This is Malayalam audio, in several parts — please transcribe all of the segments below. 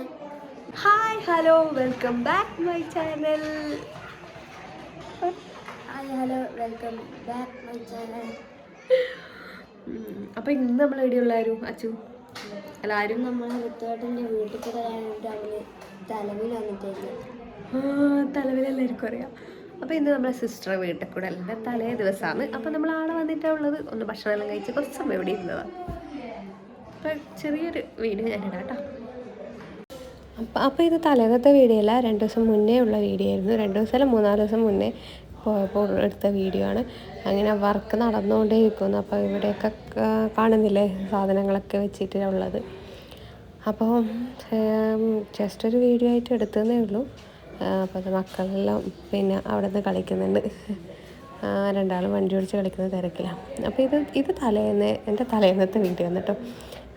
Hi hi hello welcome back my channel. Welcome back my channel. അപ്പോൾ ഇന്ന് നമ്മൾ എവിടെയുള്ളാരും അച്ചു എല്ലാവരും നമ്മൾ ഋത്തുവേട്ടൻ്റെ വീട്ടിൽ കൂടെ രാവിലെ തലവിൽ വന്നിട്ടായിരുന്നു. തലവിലെല്ലാവർക്കും അറിയാം. അപ്പോൾ ഇന്ന് നമ്മളെ സിസ്റ്റർ വീട്ടിൽ കൂടെ അല്ല തലേ ദിവസമാണ്. അപ്പോൾ നമ്മൾ ആളെ വന്നിട്ടാണ് ഉള്ളത്. ഒന്ന് ഭക്ഷണമെല്ലാം കഴിച്ച് കുറച്ച് സമയം ഇവിടെ ഇരുന്നതാണ്. അപ്പോൾ ചെറിയൊരു വീഡിയോ ഞാനിടാം കേട്ടോ. അപ്പോൾ ഇത് തലേന്നത്തെ വീഡിയോ അല്ല, 2 ദിവസം മുന്നേ ഉള്ള വീഡിയോ ആയിരുന്നു. 2 ദിവസമല്ല 3-4 ദിവസം മുന്നേ പോയപ്പോൾ എടുത്ത വീഡിയോ ആണ്. അങ്ങനെ വർക്ക് നടന്നുകൊണ്ടേ ഇരിക്കുന്നു. അപ്പോൾ ഇവിടെയൊക്കെ കാണുന്നില്ലേ സാധനങ്ങളൊക്കെ വെച്ചിട്ടുള്ളത്. അപ്പോൾ ജസ്റ്റ് ഒരു വീഡിയോ ആയിട്ട് എടുത്തതേ ഉള്ളൂ. അപ്പോൾ അത് മക്കളെല്ലാം പിന്നെ അവിടെ നിന്ന് കളിക്കുന്നുണ്ട്. രണ്ടാളും വണ്ടി ഓടിച്ച് കളിക്കുന്ന തിരക്കിലാണ്. അപ്പോൾ ഇത് എൻ്റെ തലേന്നത്തെ വീഡിയോ ആണ് കേട്ടോ.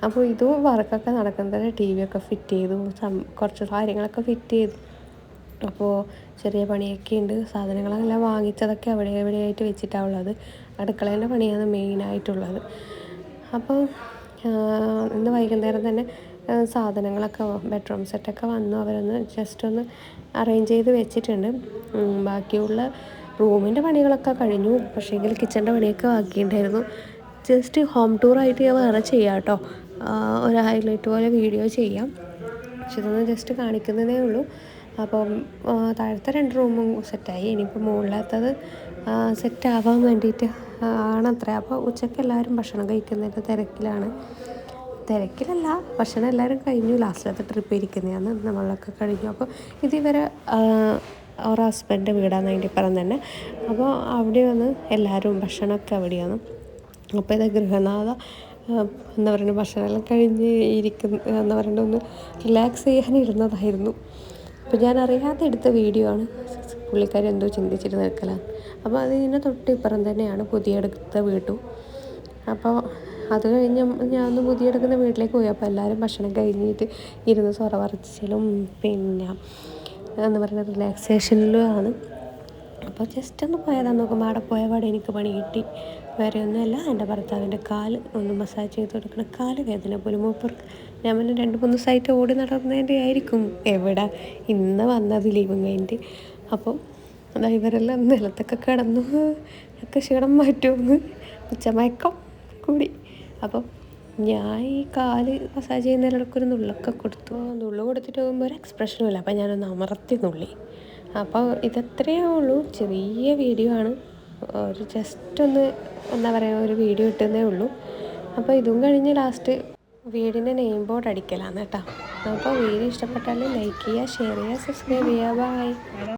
അപ്പോൾ ഇതും വർക്കൊക്കെ നടക്കുന്നത് ടി വി ഒക്കെ ഫിറ്റ് ചെയ്തു, കുറച്ച് കാര്യങ്ങളൊക്കെ ഫിറ്റ് ചെയ്തു. അപ്പോൾ ചെറിയ പണിയൊക്കെ ഉണ്ട്. സാധനങ്ങളെല്ലാം വാങ്ങിച്ചതൊക്കെ എവിടെയായിട്ട് വെച്ചിട്ടാണ് ഉള്ളത്. അടുക്കളേൻ്റെ പണിയാണ് മെയിനായിട്ടുള്ളത്. അപ്പോൾ ഇന്ന് വൈകുന്നേരം തന്നെ സാധനങ്ങളൊക്കെ ബെഡ്റൂം സെറ്റൊക്കെ വന്നു. അവരൊന്ന് ജസ്റ്റ് ഒന്ന് അറേഞ്ച് ചെയ്ത് വെച്ചിട്ടുണ്ട്. ബാക്കിയുള്ള റൂമിൻ്റെ പണികളൊക്കെ കഴിഞ്ഞു. പക്ഷേങ്കിൽ കിച്ചൻ്റെ പണിയൊക്കെ ബാക്കിയുണ്ടായിരുന്നു. ജസ്റ്റ് ഹോം ടൂറായിട്ട് ഞാൻ വേറെ ചെയ്യാം കേട്ടോ. ഒരു ഹൈലൈറ്റ് പോലെ വീഡിയോ ചെയ്യാം. പക്ഷെ ഇതൊന്ന് ജസ്റ്റ് കാണിക്കുന്നതേ ഉള്ളൂ. അപ്പം താഴത്തെ 2 റൂമും സെറ്റായി. ഇനിയിപ്പോൾ മുകളിലത്തത് സെറ്റാവാൻ വേണ്ടിയിട്ട് ആണത്രേ. അപ്പോൾ ഉച്ചയ്ക്ക് എല്ലാവരും ഭക്ഷണം കഴിക്കുന്നതിൻ്റെ തിരക്കിലല്ല, ഭക്ഷണം എല്ലാവരും കഴിഞ്ഞു. ലാസ്റ്റിലത്തെ ട്രിപ്പ് ഇരിക്കുന്നതാണ്. നമ്മളൊക്കെ കഴിഞ്ഞു. അപ്പോൾ ഇതിവരെ ഒരു ഹസ്ബൻഡ് വീടാണ് അതിൻ്റെ ഇപ്പുറം തന്നെ. അപ്പോൾ അവിടെ വന്ന് എല്ലാവരും ഭക്ഷണമൊക്കെ അവിടെയാണ്. അപ്പോൾ ഇത് ഗൃഹനാഥ എന്താ പറയുക, ഭക്ഷണമെല്ലാം കഴിഞ്ഞ് എന്താ പറയുക ഒന്ന് റിലാക്സ് ചെയ്യാനിരുന്നതായിരുന്നു. അപ്പോൾ ഞാൻ അറിയാതെ എടുത്ത വീഡിയോ ആണ്. പുള്ളിക്കാരി എന്തോ ചിന്തിച്ചിട്ട് നിൽക്കലാണ്. അപ്പോൾ അതിന് തൊട്ടിപ്പുറം തന്നെയാണ് പുതിയെടുത്ത വീട്ടും. അപ്പോൾ അത് കഴിഞ്ഞ് ഞാൻ പുതിയെടുക്കുന്ന വീട്ടിലേക്ക് പോയി. അപ്പോൾ എല്ലാവരും ഭക്ഷണം കഴിഞ്ഞിട്ട് ഇരുന്ന് സൊറ പറിച്ചിലും പിന്നെ എന്താ പറയുക റിലാക്സേഷനിലുമാണ്. അപ്പോൾ ജസ്റ്റ് ഒന്ന് പോയതാണ്. നോക്കുമ്പോൾ അവിടെ പോയപാടെ എനിക്ക് പണി കിട്ടി. വേറെ ഒന്നുമല്ല, എൻ്റെ ഭർത്താവിൻ്റെ കാല് ഒന്ന് മസാജ് ചെയ്ത് കൊടുക്കണം. കാല് വേദന പോലും മൂപ്പർക്ക്. ഞാൻ പിന്നെ 2-3 ദിവസമായിട്ട് ഓടി നടന്നതിൻ്റെ ആയിരിക്കും. എവിടെ ഇന്ന് വന്നത് ലീവും കഴിഞ്ഞിട്ട്. അപ്പോൾ അതാ ഇവരെല്ലാം നിലത്തൊക്കെ കിടന്നു. ഒക്കെ ക്ഷീണം മാറ്റുമെന്ന് ഉച്ചമയക്കം കൂടി. അപ്പം ഞാൻ ഈ കാല് മസാജ് ചെയ്യുന്നതിലൊക്കെ ഒരു നുള്ളൊക്കെ കൊടുത്തു. നുള്ളു കൊടുത്തിട്ട് പോകുമ്പോൾ ഒരു എക്സ്പ്രഷനും ഇല്ല. അപ്പം ഞാനൊന്ന് അമർത്തി നുള്ളി. അപ്പോൾ ഇതത്രയേ ഉള്ളൂ. ചെറിയ വീഡിയോ ആണ്. ഒരു ജസ്റ്റ് ഒന്ന് എന്താ പറയുക ഒരു വീഡിയോ ഇട്ടുന്നേ ഉള്ളൂ. അപ്പോൾ ഇതും കഴിഞ്ഞ് ലാസ്റ്റ് വീടിൻ്റെ നെയിം ബോർഡ് അടിക്കലാണ് കേട്ടോ. അപ്പോൾ വീഡിയോ ഇഷ്ടപ്പെട്ടാൽ ലൈക്ക് ചെയ്യുക, ഷെയർ ചെയ്യുക, സബ്സ്ക്രൈബ് ചെയ്യുക. ബൈ.